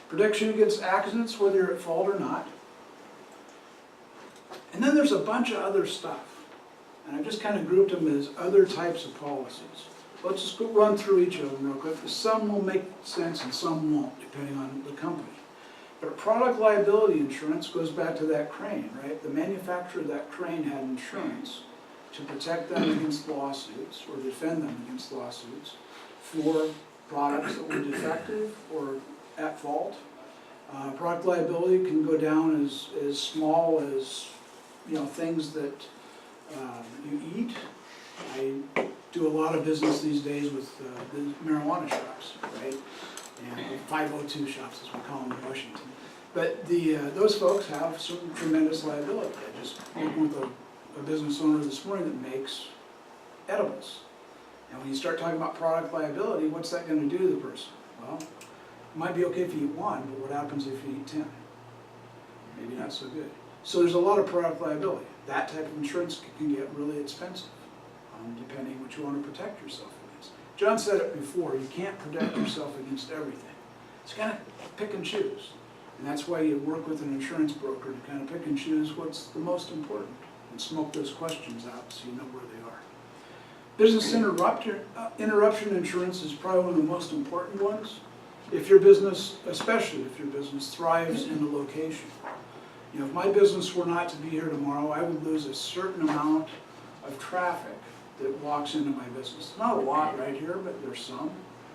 Protection against accidents, whether you're at fault or not. And then there's a bunch of other stuff. And I just kind of grouped them as other types of policies. Let's just go run through each of them real quick, because some will make sense and some won't, depending on the company. But product liability insurance goes back to that crane, right? The manufacturer of that crane had insurance to protect them against lawsuits or defend them against lawsuits for products that were defective or at fault. Product liability can go down as small as, things that you eat. I do a lot of business these days with the marijuana shops, right? And 502 shops, as we call them in Washington. But those folks have some tremendous liability. I just worked with a business owner this morning that makes edibles. And when you start talking about product liability, what's that going to do to the person? Well, it might be okay if you eat one, but what happens if you eat 10? Maybe not so good. So there's a lot of product liability. That type of insurance can get really expensive, depending what you want to protect yourself against. John said it before, you can't protect yourself against everything. It's kind of pick and choose. And that's why you work with an insurance broker to kind of pick and choose what's the most important and smoke those questions out so you know where they are. Business interruption insurance is probably one of the most important ones. If your business, especially if your business thrives in a location. If my business were not to be here tomorrow, I would lose a certain amount of traffic that walks into my business. Not a lot right here, but there's some.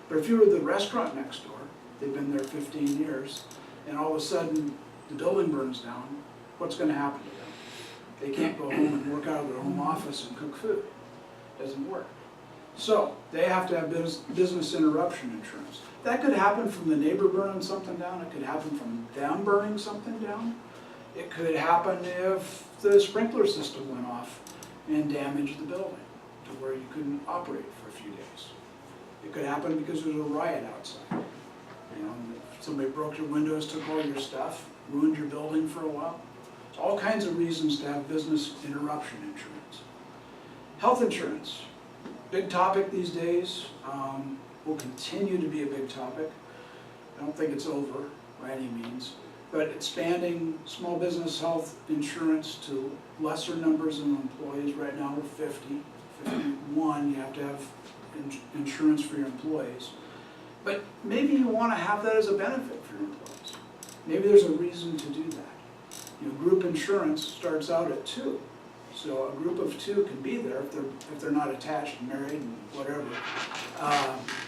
But if you were the restaurant next door, they've been there 15 years, and all of a sudden the building burns down, what's going to happen to them? They can't go home and work out of their home office and cook food. It doesn't work. So they have to have business interruption insurance. That could happen from the neighbor burning something down. It could happen from them burning something down. It could happen if the sprinkler system went off and damaged the building to where you couldn't operate for a few days. It could happen because there was a riot outside. Somebody broke your windows, took all your stuff, ruined your building for a while. There's all kinds of reasons to have business interruption insurance. Health insurance, big topic these days, will continue to be a big topic. I don't think it's over by any means, but expanding small business health insurance to lesser numbers of employees. Right now we're 51, you have to have insurance for your employees. But maybe you want to have that as a benefit for your employees. Maybe there's a reason to do that. Group insurance starts out at 2. So a group of 2 can be there if they're not attached and married and whatever.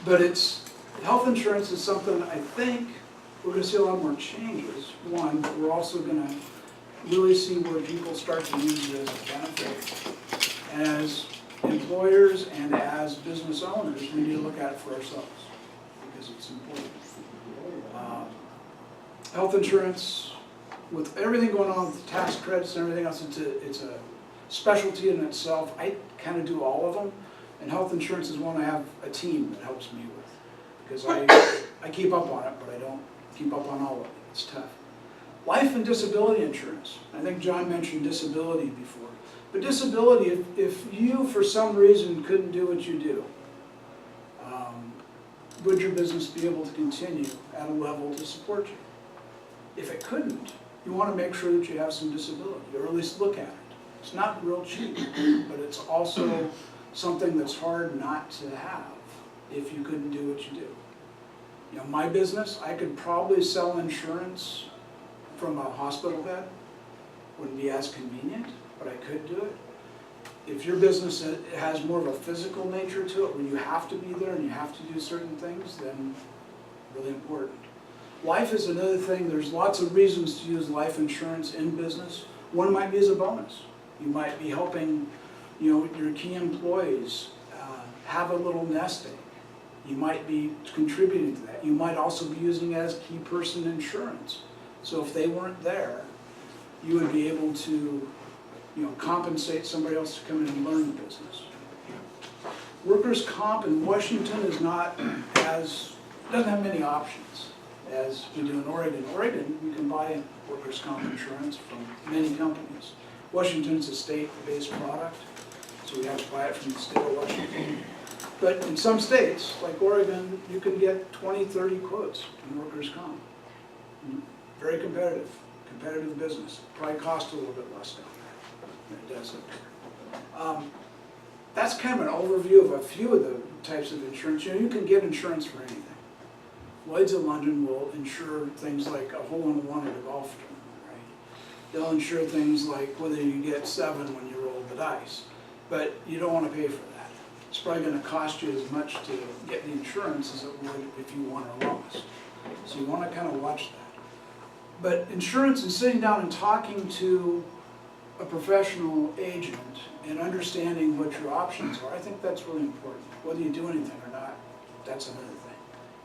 But health insurance is something I think we're going to see a lot more changes. One, but we're also going to really see where people start to use it as a benefit. As employers and as business owners, we need to look at it for ourselves because it's important. Health insurance, with everything going on with tax credits and everything else, it's a specialty in itself. I kind of do all of them, and health insurance is one I have a team that helps me with because I keep up on it, but I don't keep up on all of it. It's tough. Life and disability insurance. I think John mentioned disability before. But disability, if you for some reason couldn't do what you do, would your business be able to continue at a level to support you? If it couldn't, you want to make sure that you have some disability, or at least look at it. It's not real cheap, but it's also something that's hard not to have if you couldn't do what you do. My business, I could probably sell insurance from a hospital bed. Wouldn't be as convenient, but I could do it. If your business has more of a physical nature to it, where you have to be there and you have to do certain things, then really important. Life is another thing. There's lots of reasons to use life insurance in business. One might be as a bonus. You might be helping, your key employees have a little nest egg. You might be contributing to that. You might also be using it as key person insurance. So if they weren't there, you would be able to, compensate somebody else to come in and learn the business. Workers' comp in Washington doesn't have many options as we do in Oregon. Oregon, you can buy workers' comp insurance from many companies. Washington's a state-based product, so we have to buy it from the state of Washington. But in some states, like Oregon, you can get 20, 30 quotes in workers' comp. Very competitive business. Probably costs a little bit less down there than it does up here. That's kind of an overview of a few of the types of insurance. You can get insurance for anything. Lloyd's of London will insure things like a hole-in-one at a golf tournament, right? They'll insure things like whether you get 7 when you roll the dice, but you don't want to pay for that. It's probably going to cost you as much to get the insurance as it would if you won or lost. So you want to kind of watch that. But insurance and sitting down and talking to a professional agent and understanding what your options are, I think that's really important. Whether you do anything or not, that's another thing.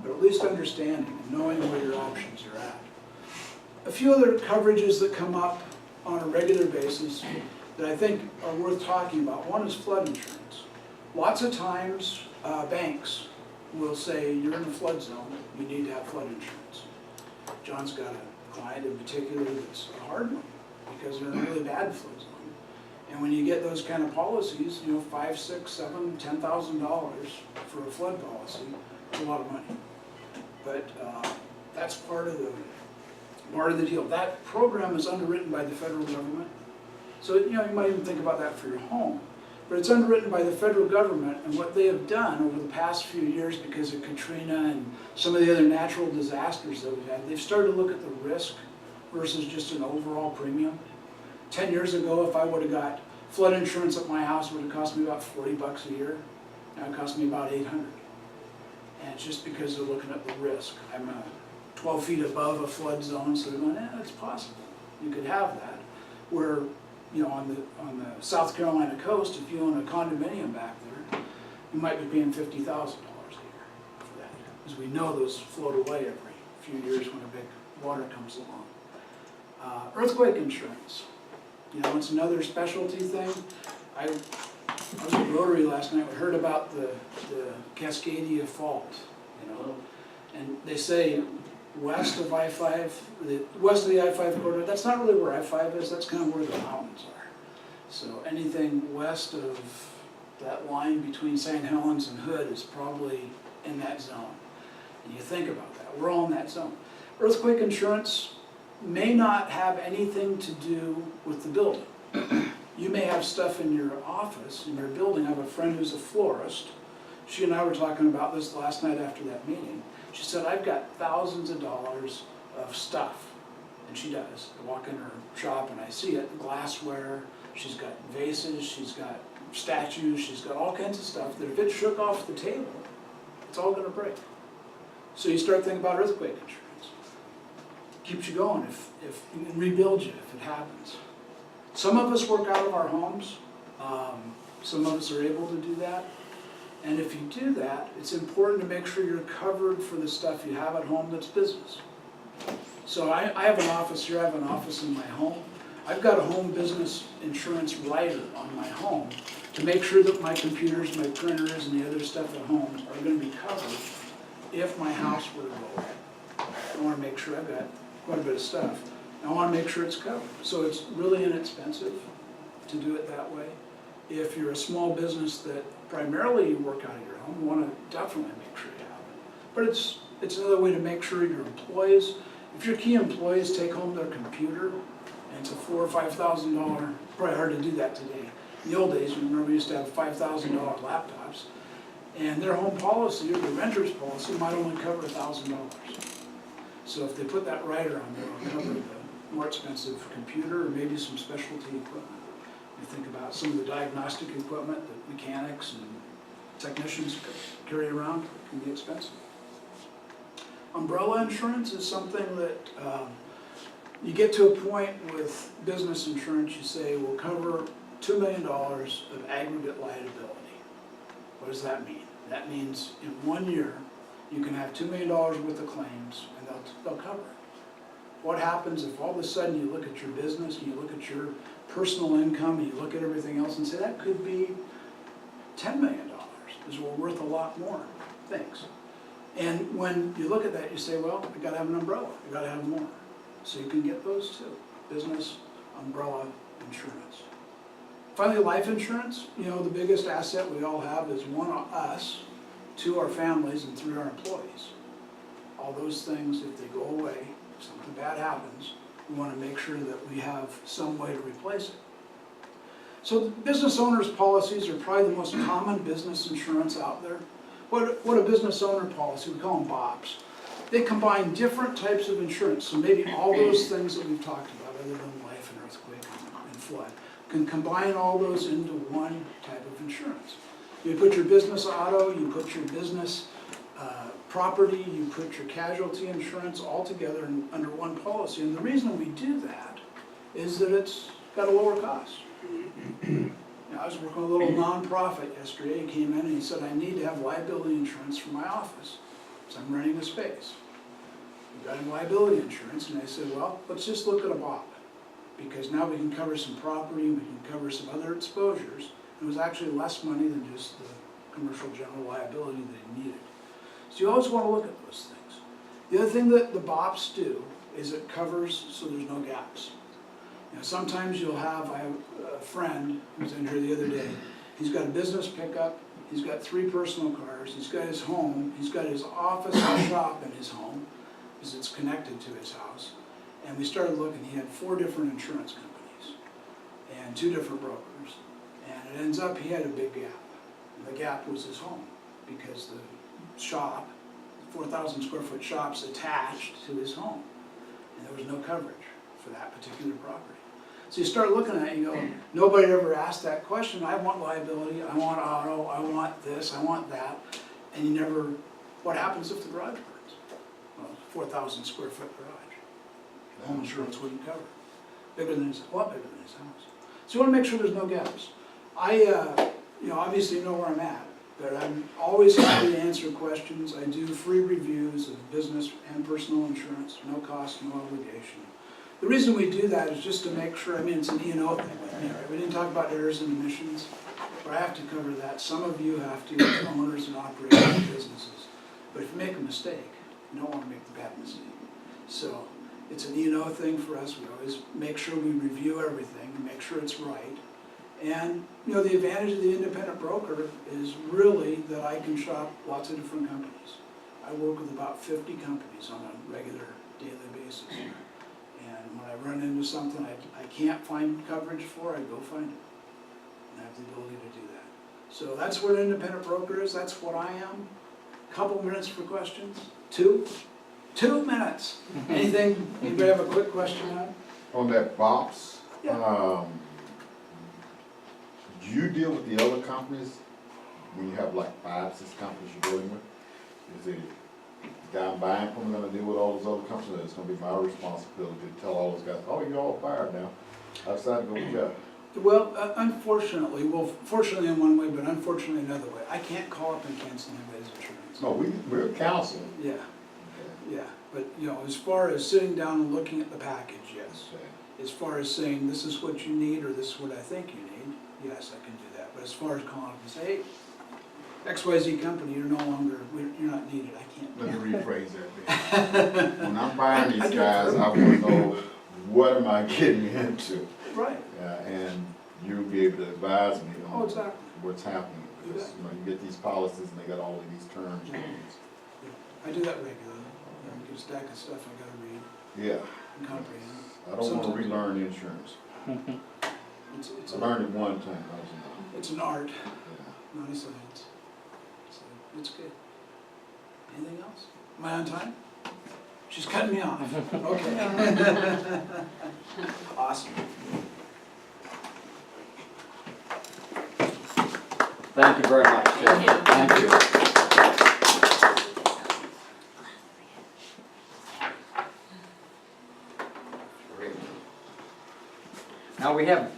But at least understanding and knowing where your options are at. A few other coverages that come up on a regular basis that I think are worth talking about. One is flood insurance. Lots of times banks will say, you're in a flood zone, you need to have flood insurance. John's got a client in particular that's a hard one because they're in a really bad flood zone. And when you get those kind of policies, you know, $5,000, $6,000, $7,000, $10,000 for a flood policy, it's a lot of money. But that's part of the deal. That program is underwritten by the federal government. So, you know, you might even think about that for your home. But it's underwritten by the federal government, and what they have done over the past few years because of Katrina and some of the other natural disasters that we've had, they've started to look at the risk versus just an overall premium. 10 years ago, if I would have got flood insurance at my house, it would have cost me about $40 a year. Now it costs me about $800. And it's just because they're looking at the risk. I'm 12 feet above a flood zone, so they're going, it's possible. You could have that. Where, you know, on the South Carolina coast, if you own a condominium back there, you might be paying $50,000 a year for that. Because we know those float away every few years when a big water comes along. Earthquake insurance. You know, it's another specialty thing. I was at Rotary last night. We heard about the Cascadia Fault, you know, and they say west of I-5, west of the I-5 corridor, that's not really where I-5 is, that's kind of where the mountains are. So anything west of that line between St. Helens and Hood is probably in that zone. And you think about that, we're all in that zone. Earthquake insurance may not have anything to do with the building. You may have stuff in your office, in your building. I have a friend who's a florist. She and I were talking about this last night after that meeting. She said, I've got thousands of dollars of stuff. And she does. I walk in her shop and I see it, glassware, she's got vases, she's got statues, she's got all kinds of stuff that if it shook off the table, it's all gonna break. So you start thinking about earthquake insurance. Keeps you going if you can rebuild you if it happens. Some of us work out of our homes. Some of us are able to do that. And if you do that, it's important to make sure you're covered for the stuff you have at home that's business. So I have an office here, I have an office in my home. I've got a home business insurance rider on my home to make sure that my computers, my printers, and the other stuff at home are going to be covered if my house were to go away. I want to make sure I've got quite a bit of stuff. I want to make sure it's covered. So it's really inexpensive to do it that way. If you're a small business that primarily you work out of your home, you want to definitely make sure you have it. But it's another way to make sure your employees, if your key employees take home their computer, and it's a $4,000 or $5,000, probably hard to do that today. In the old days, you remember we used to have $5,000 laptops, and their home policy or the renter's policy might only cover $1,000. So if they put that rider on there, it'll cover the more expensive computer or maybe some specialty equipment. You think about some of the diagnostic equipment that mechanics and technicians carry around, it can be expensive. Umbrella insurance is something that you get to a point with business insurance, you say we'll cover $2 million of aggregate liability. What does that mean? That means in 1 year you can have $2 million worth of claims and they'll cover it. What happens if all of a sudden you look at your business and you look at your personal income and you look at everything else and say that could be $10 million because we're worth a lot more things. And when you look at that you say, well, I gotta have an umbrella, I gotta have more. So you can get those too, business umbrella insurance. Finally, life insurance, you know, the biggest asset we all have is one, us, two, our families, and three, our employees. All those things, if they go away, if something happens, we want to make sure that we have some way to replace it. So the business owner's policies are probably the most common business insurance out there. What a business owner policy, we call them BOPs. They combine different types of insurance, so maybe all those things that we've talked about, other than life and earthquake and flood, can combine all those into one type of insurance. You put your business auto, you put your business property, you put your casualty insurance all together under one policy. And the reason we do that is that it's got a lower cost. I was working with a little nonprofit yesterday. He came in and he said, I need to have liability insurance for my office, so I'm renting a space. We got him liability insurance, and I said, well, let's just look at a BOP, because now we can cover some property, we can cover some other exposures. It was actually less money than just the commercial general liability that he needed. So you always want to look at those things. The other thing that the BOPs do is it covers so there's no gaps. You know, sometimes I have a friend who was in here the other day. He's got a business pickup, he's got 3 personal cars, he's got his home, he's got his office and shop in his home, because it's connected to his house. And we started looking, he had 4 different insurance companies and 2 different brokers. And it ends up he had a big gap. And the gap was his home, because the shop, 4,000 square foot shop's attached to his home. And there was no coverage for that particular property. So you start looking at it and you go, nobody ever asked that question. I want liability, I want auto, I want this, I want that. And you never, what happens if the garage burns? Well, 4,000 square foot garage. Home insurance wouldn't cover it. Bigger than his, a lot bigger than his house. So you want to make sure there's no gaps. I, obviously know where I'm at, but I'm always happy to answer questions. I do free reviews of business and personal insurance, no cost, no obligation. The reason we do that is just to make sure, it's an E&O thing with me, right? We didn't talk about errors and omissions, but I have to cover that. Some of you have to, as owners and operators of businesses. But if you make a mistake, you don't want to make the bad mistake. So it's an E&O thing for us. We always make sure we review everything and make sure it's right. And the advantage of the independent broker is really that I can shop lots of different companies. I work with about 50 companies on a regular daily basis. And when I run into something I can't find coverage for, I go find it. And I have the ability to do that. So that's what an independent broker is. That's what I am. Couple minutes for questions. 2 minutes. Anything? Anybody have a quick question on? On that BOPS, Yeah. do you deal with the other companies when you have like 5, 6 companies you're dealing with? Is the guy I'm buying from going to deal with all those other companies? It's going to be my responsibility to tell all those guys, oh, you're all fired now. I decided to go with you. Well, unfortunately, fortunately in one way, but unfortunately another way. I can't call up and cancel anybody's insurance. No, we're counsel. Yeah, yeah. But, as far as sitting down and looking at the package, yes. Okay. As far as saying, this is what you need, or this is what I think you need, yes, I can do that. But as far as calling up and say, hey, XYZ company, you're you're not needed, I can't. Let me rephrase that. When I'm buying these guys, I want to know what am I getting into. Right. And you'll be able to advise me on Exactly. what's happening. Because, you get these policies and they got all of these terms. Yeah. I do that regularly. I get a stack of stuff I gotta read Yeah. and comprehend. I don't want to relearn insurance. It's I learned it one time. It's an art, Yeah. not a science. So it's good. Anything else? Am I on time? She's cutting me off. Okay. Awesome. Thank you very much, Jim. Thank you. Now we have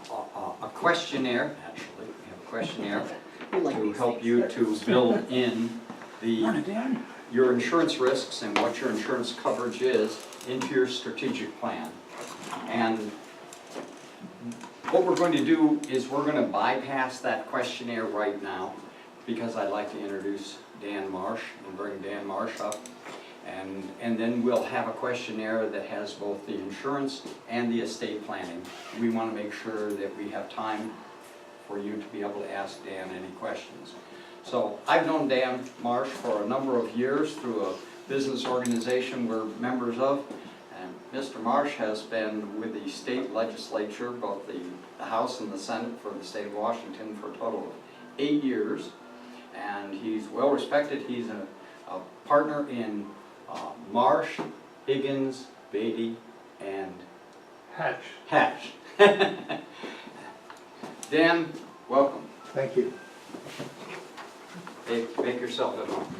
a questionnaire, actually, we have a questionnaire to help you to build in your insurance risks and what your insurance coverage is into your strategic plan. And what we're going to do is we're going to bypass that questionnaire right now because I'd like to introduce Dan Marsh and bring Dan Marsh up. And then we'll have a questionnaire that has both the insurance and the estate planning. We want to make sure that we have time for you to be able to ask Dan any questions. So I've known Dan Marsh for a number of years through a business organization we're members of, and Mr. Marsh has been with the state legislature, both the House and the Senate for the state of Washington for a total of 8 years. And he's well respected. He's a partner in Marsh, Higgins, Beatty, and Hatch. Dan, welcome. Thank you. Make yourself at home.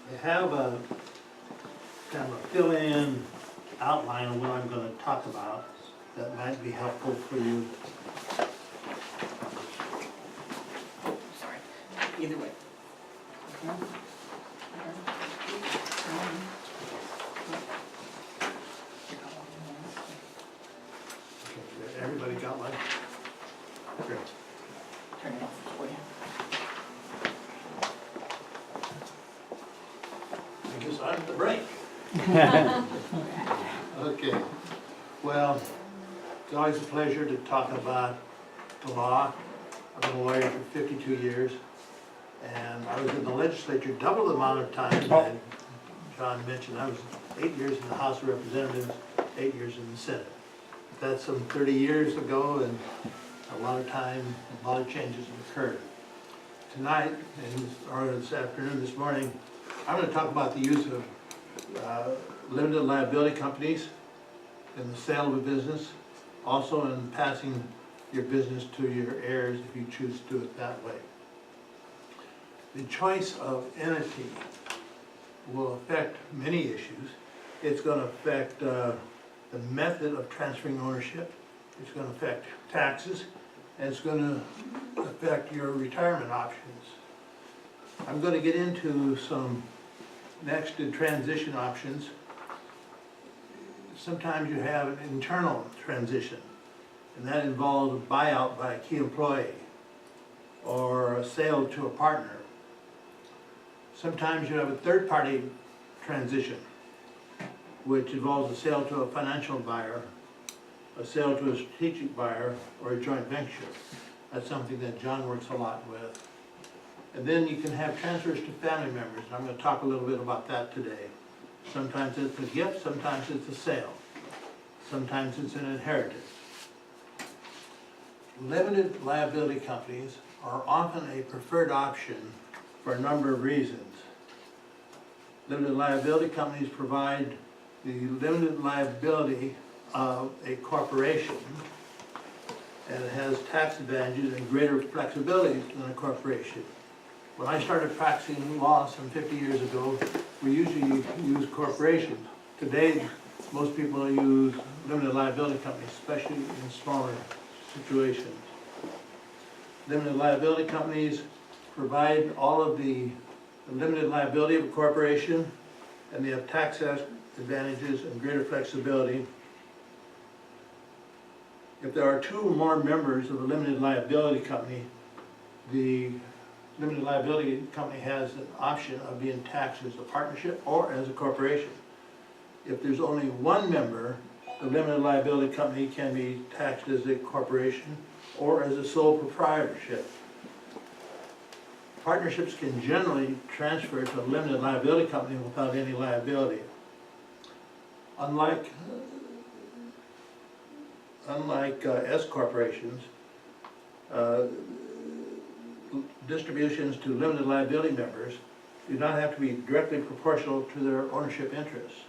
I have a kind of a fill-in outline of what I'm going to talk about that might be helpful for you. Sorry, either way. Okay, everybody got one? Great. Turn it off for you. I guess I'm the break. Okay. Well, it's always a pleasure to talk about the law. I've been a lawyer for 52 years, and I was in the legislature double the amount of time that John mentioned. I was 8 years in the House of Representatives, 8 years in the Senate. That's some 30 years ago, and a lot of time, a lot of changes have occurred. Tonight, or this afternoon, this morning, I'm going to talk about the use of limited liability companies in the sale of a business, also in passing your business to your heirs if you choose to do it that way. The choice of entity will affect many issues. It's going to affect the method of transferring ownership. It's going to affect taxes, and it's going to affect your retirement options. I'm going to get into some next to transition options. Sometimes you have an internal transition, and that involves a buyout by a key employee or a sale to a partner. Sometimes you have a third-party transition, which involves a sale to a financial buyer, a sale to a strategic buyer, or a joint venture. That's something that John works a lot with. And then you can have transfers to family members, and I'm going to talk a little bit about that today. Sometimes it's a gift, sometimes it's a sale, sometimes it's an inheritance. Limited liability companies are often a preferred option for a number of reasons. Limited liability companies provide the limited liability of a corporation, and it has tax advantages and greater flexibility than a corporation. When I started practicing law some 50 years ago, we usually use corporations. Today, most people use limited liability companies, especially in smaller situations. Limited liability companies provide all of the limited liability of a corporation, and they have tax advantages and greater flexibility. If there are two or more members of a limited liability company, the limited liability company has an option of being taxed as a partnership or as a corporation. If there's only one member, the limited liability company can be taxed as a corporation or as a sole proprietorship. Partnerships can generally transfer to a limited liability company without any liability. Unlike S corporations, distributions to limited liability members do not have to be directly proportional to their ownership interests.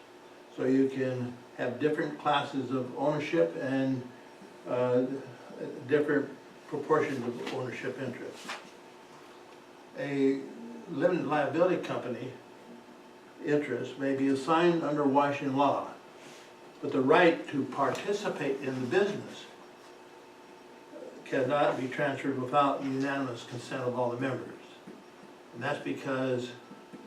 So you can have different classes of ownership and different proportions of ownership interests. A limited liability company interest may be assigned under Washington law, but the right to participate in the business cannot be transferred without unanimous consent of all the members. And that's because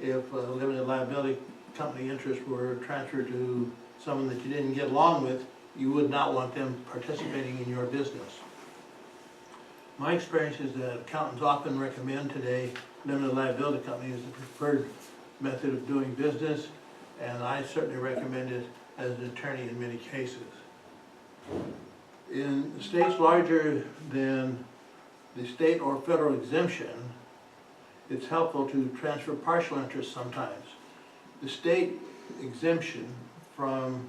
if a limited liability company interest were transferred to someone that you didn't get along with, you would not want them participating in your business. My experience is that accountants often recommend today limited liability company as the preferred method of doing business, and I certainly recommend it as an attorney in many cases. In states larger than the state or federal exemption, it's helpful to transfer partial interest sometimes. The state exemption from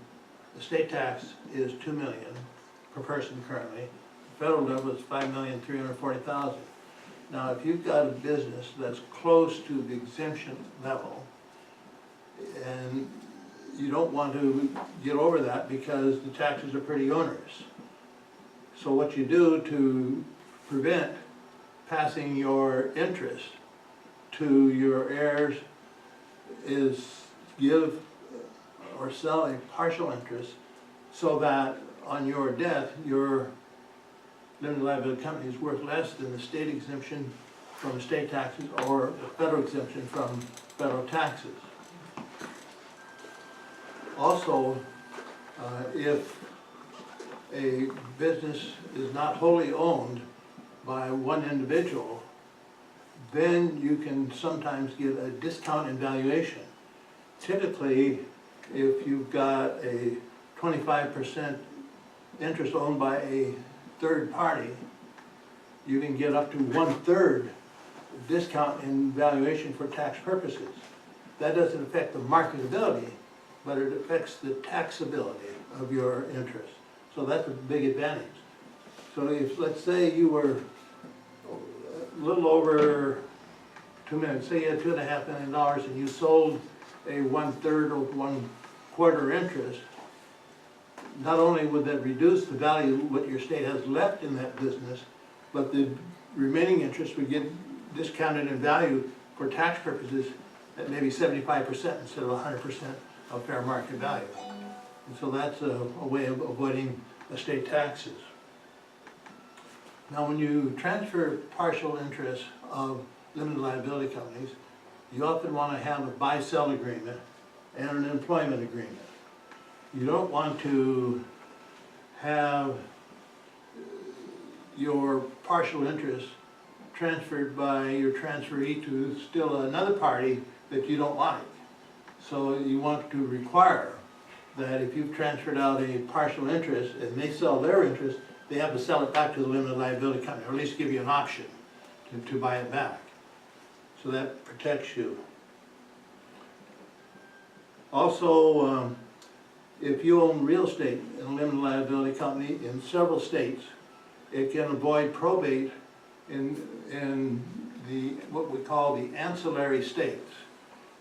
the state tax is 2 million per person currently. The federal level is 5,340,000. Now, if you've got a business that's close to the exemption level, and you don't want to get over that because the taxes are pretty onerous. So what you do to prevent passing your interest to your heirs is give or sell a partial interest so that on your death, your limited liability company is worth less than the state exemption from the state taxes or the federal exemption from federal taxes. Also, if a business is not wholly owned by one individual, then you can sometimes get a discount in valuation. Typically, if you've got a 25% interest owned by a third party, you can get up to 1/3 discount in valuation for tax purposes. That doesn't affect the marketability, but it affects the taxability of your interest. So that's a big advantage. So if, let's say you were a little over 2 million, say you had $2.5 million and you sold a 1/3 or 1/4 interest, not only would that reduce the value of what your state has left in that business, but the remaining interest would get discounted in value for tax purposes at maybe 75% instead of 100% of fair market value. And so that's a way of avoiding estate taxes. Now, when you transfer partial interest of limited liability companies, you often want to have a buy-sell agreement and an employment agreement. You don't want to have your partial interest transferred by your transferee to still another party that you don't like. So you want to require that if you've transferred out a partial interest and they sell their interest, they have to sell it back to the limited liability company, or at least give you an option to buy it back. So that protects you. Also, if you own real estate in a limited liability company in several states, it can avoid probate in the what we call the ancillary states.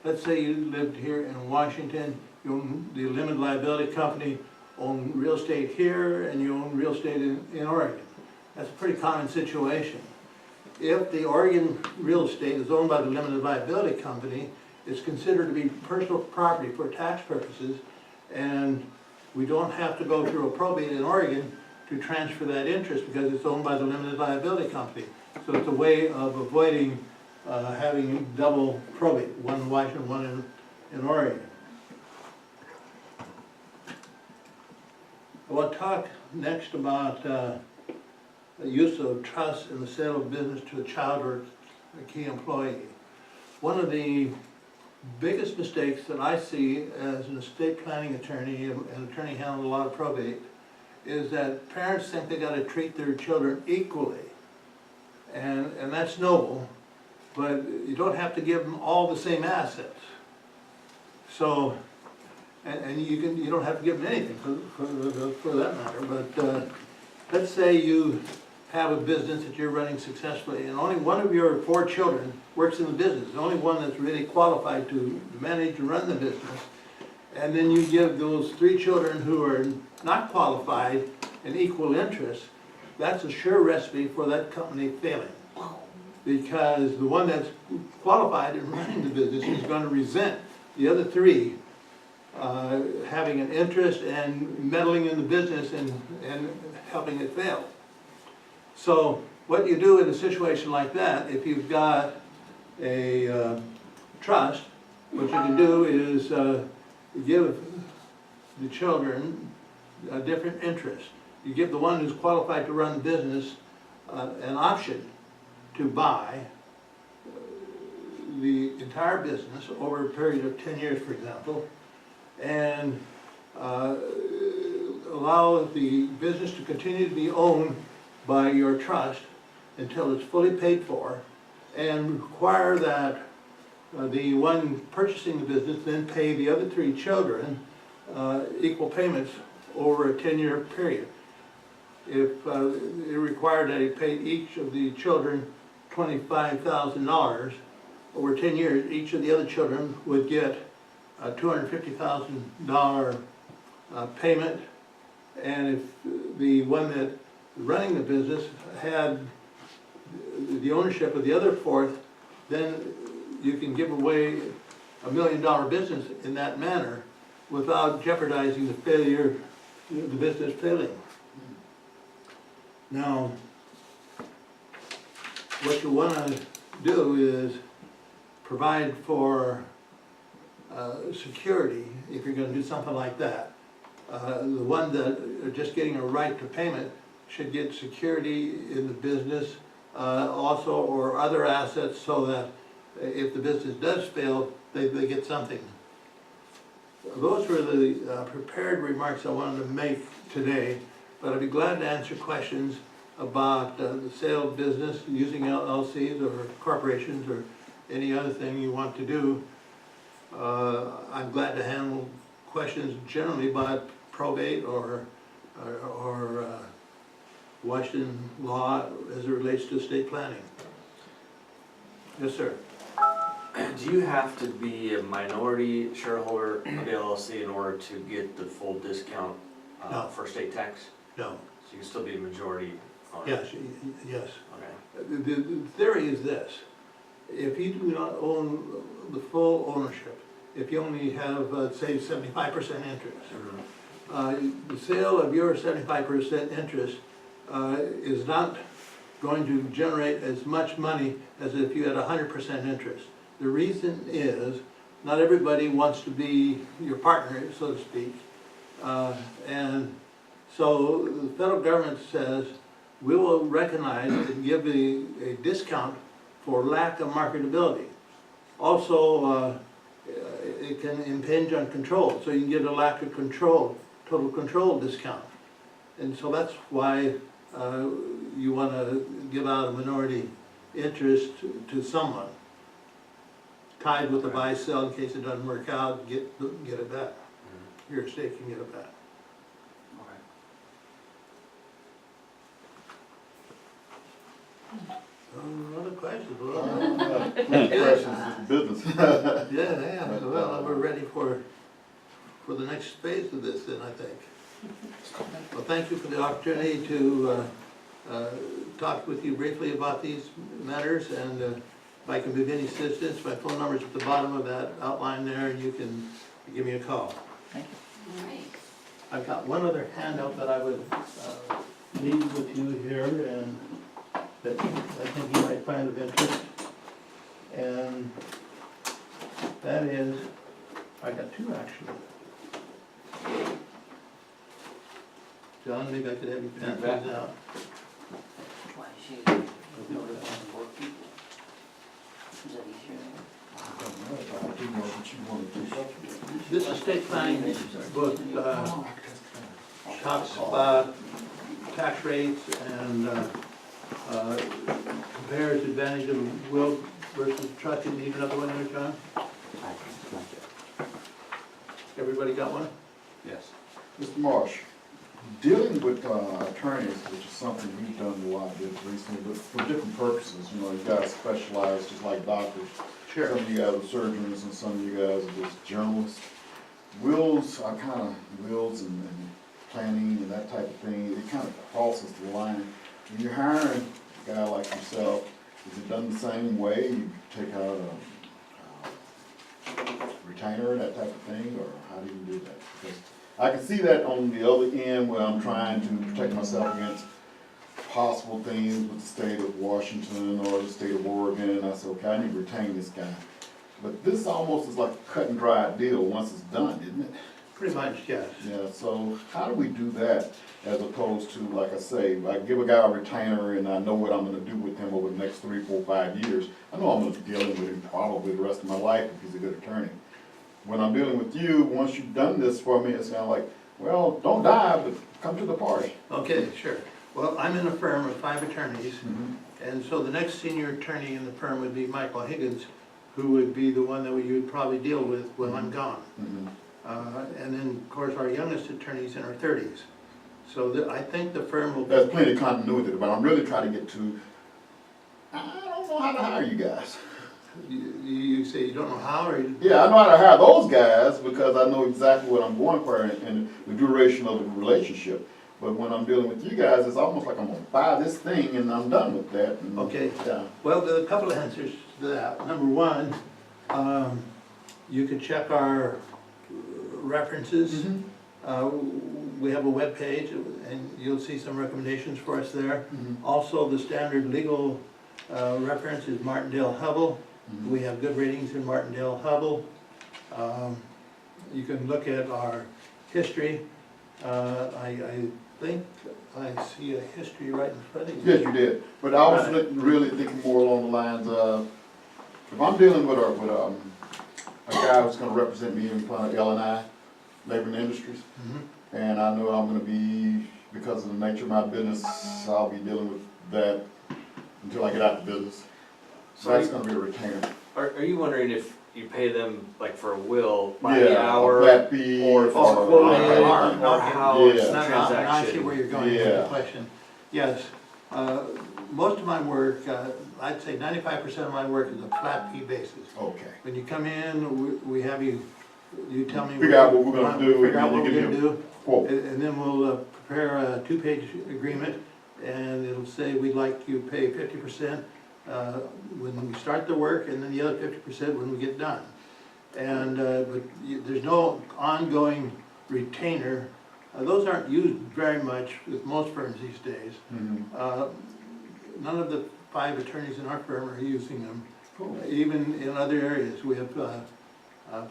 Let's say you lived here in Washington, you own the limited liability company, own real estate here, and you own real estate in Oregon. That's a pretty common situation. If the Oregon real estate is owned by the limited liability company, it's considered to be personal property for tax purposes, and we don't have to go through a probate in Oregon to transfer that interest because it's owned by the limited liability company. So it's a way of avoiding having double probate, one in Washington, one in Oregon. I want to talk next about the use of trust in the sale of business to a child or a key employee. One of the biggest mistakes that I see as an estate planning attorney, an attorney handling a lot of probate, is that parents think they got to treat their children equally. And that's noble, but you don't have to give them all the same assets. So, and you don't have to give them anything for that matter, but let's say you have a business that you're running successfully and only one of your 4 children works in the business, the only one that's really qualified to manage and run the business, and then you give those 3 children who are not qualified an equal interest, that's a sure recipe for that company failing. Because the one that's qualified in running the business is going to resent the other 3 having an interest and meddling in the business and helping it fail. So what you do in a situation like that, if you've got a trust, what you can do is give the children a different interest. You give the one who's qualified to run the business an option to buy the entire business over a period of 10 years, for example, and allow the business to continue to be owned by your trust until it's fully paid for, and require that the one purchasing the business then pay the other 3 children equal payments over a 10-year period. If it required that he paid each of the children $25,000 over 10 years, each of the other children would get a $250,000 payment. And if the one that running the business had the ownership of the other 4th, then you can give away $1 million business in that manner without jeopardizing the failure, the business failing. Now, what you want to do is provide for security if you're going to do something like that. The one that are just getting a right to payment should get security in the business also, or other assets, so that if the business does fail, they get something. Those were the prepared remarks I wanted to make today, but I'd be glad to answer questions about the sale of business using LLCs or corporations or any other thing you want to do. I'm glad to handle questions generally about probate or Washington law as it relates to estate planning. Yes, sir. Do you have to be a minority shareholder of the LLC in order to get the full discount No. for state tax? No. So you can still be a majority owner? Yes, yes. Okay. The theory is this: if you do not own the full ownership, if you only have, say, 75% interest, the sale of your 75% interest is not going to generate as much money as if you had 100% interest. The reason is, not everybody wants to be your partner, so to speak. And so the federal government says, we will recognize and give a discount for lack of marketability. Also, it can impinge on control, so you can get a lack of control, total control discount. And so that's why you want to give out a minority interest to someone, tied with the buy-sell in case it doesn't work out, get it back. Your estate can get it back. Other questions? Well, Questions, it's business. yeah, well, we're ready for the next phase of this then, I think. Well, thank you for the opportunity to talk with you briefly about these matters, and if I can be of any assistance, my phone number's at the bottom of that outline there, and you can give me a call. Thank you. All right. I've got one other handout that I would leave with you here, and that I think you might find of interest. And that is, I got 2 actually. John, maybe I could have you pass bet. these out. Why, she noted on the work people. Is that easier? This estate planning book talks about tax rates and compares advantage of will versus trust. You need another one there, John? Everybody got one? Yes. Mr. Marsh, dealing with attorneys, which is something we've done a lot of recently, but for different purposes, you know, you guys specialize just like doctors. Sure. Some of you guys are surgeons and some of you guys are just journalists. Wills are kind of, wills and planning and that type of thing, it kind of crosses the line. When you're hiring a guy like yourself, is it done the same way? You take out a retainer, that type of thing, or how do you do that? Because I can see that on the other end where I'm trying to protect myself against possible things with the state of Washington or the state of Oregon, and I said, okay, I need to retain this guy. But this almost is like a cut and dry deal once it's done, isn't it? Pretty much, yes. Yeah, so how do we do that as opposed to, like I say, I give a guy a retainer and I know what I'm gonna do with him over the next 3, 4, 5 years. I know I'm gonna be dealing with him probably the rest of my life if he's a good attorney. When I'm dealing with you, once you've done this for me, it's kind of like, well, don't die, but come to the party. Okay, sure. Well, I'm in a firm of 5 attorneys, And so the next senior attorney in the firm would be Michael Higgins, who would be the one that you'd probably deal with when I'm gone. Mhm. And then, of course, our youngest attorney's in her 30s. So I think the firm will. There's plenty of continuity, but I'm really trying to get to, I don't know how to hire you guys. You say you don't know how, or you? Yeah, I know how to hire those guys because I know exactly what I'm going for and the duration of the relationship. But when I'm dealing with you guys, it's almost like I'm gonna buy this thing and I'm done with that. And, Okay. yeah. Well, there are a couple of answers to that. Number one, you could check our references. We have a webpage, and you'll see some recommendations for us there. Also, the standard legal reference is Martindale Hubble. We have good ratings in Martindale Hubble. You can look at our history. I think I see a history right in front of you. Yes, you did. But I was really thinking more along the lines of, if I'm dealing with a guy who's gonna represent me in front of L&I, Labor and Industries, and I know I'm gonna be, because of the nature of my business, I'll be dealing with that until I get out the business. So that's gonna be a retainer. Are you wondering if you pay them like for a will by Yeah, the hour? a flat fee or if it's or- quoted, or- or how is the Yeah. Now I see where transaction? you're going with Yeah. the question. Yes, most of my work, I'd say 95% of my work is a flat fee basis. Okay. When you come in, we have you tell me. Figure out what we're gonna do, Figure out and what then we're you gonna give do, Quote. and then we'll prepare a 2-page agreement, and it'll say we'd like you to pay 50% when we start the work, and then the other 50% when we get done. And, but there's no ongoing retainer. Those aren't used very much with most firms these days. None of the 5 attorneys in our firm are using them. Cool. Even in other areas, we have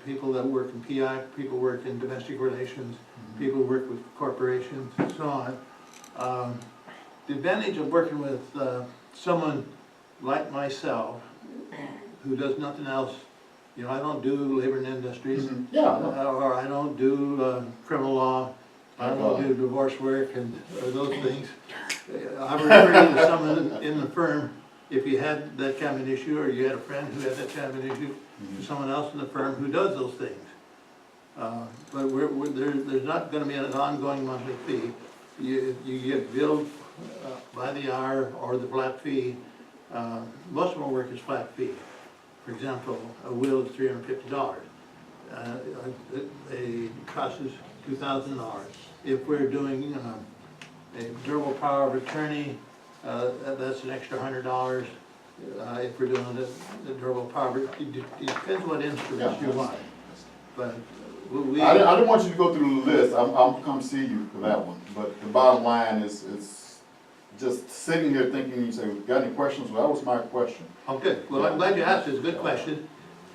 people that work in PI, people work in domestic relations, people work with corporations, and so on. The advantage of working with someone like myself, who does nothing else, you know, I don't do labor and industries, Yeah, I know. or I don't do criminal law, I don't do divorce work and those things. I would refer you to someone in the firm, if you had that kind of an issue, or you had a friend who had that kind of an issue, to someone else in the firm who does those things. But there's not gonna be an ongoing monthly fee. You get billed by the hour or the flat fee. Most of our work is flat fee. For example, a will is $350. A trust is $2,000. If we're doing a durable power of attorney, that's an extra $100. If we're doing the durable power, it depends what instruments you want. But we. I didn't want you to go through the list, I'm come see you for that one, but the bottom line is just sitting here thinking, you say, got any questions? Well, that was my question. Oh, good. Well, I'm glad you asked. It's a good question.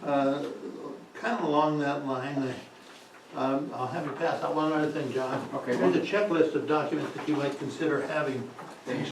Kind of along that line, I'll have you pass out one other thing, John. Okay. There's a checklist of documents that you might consider having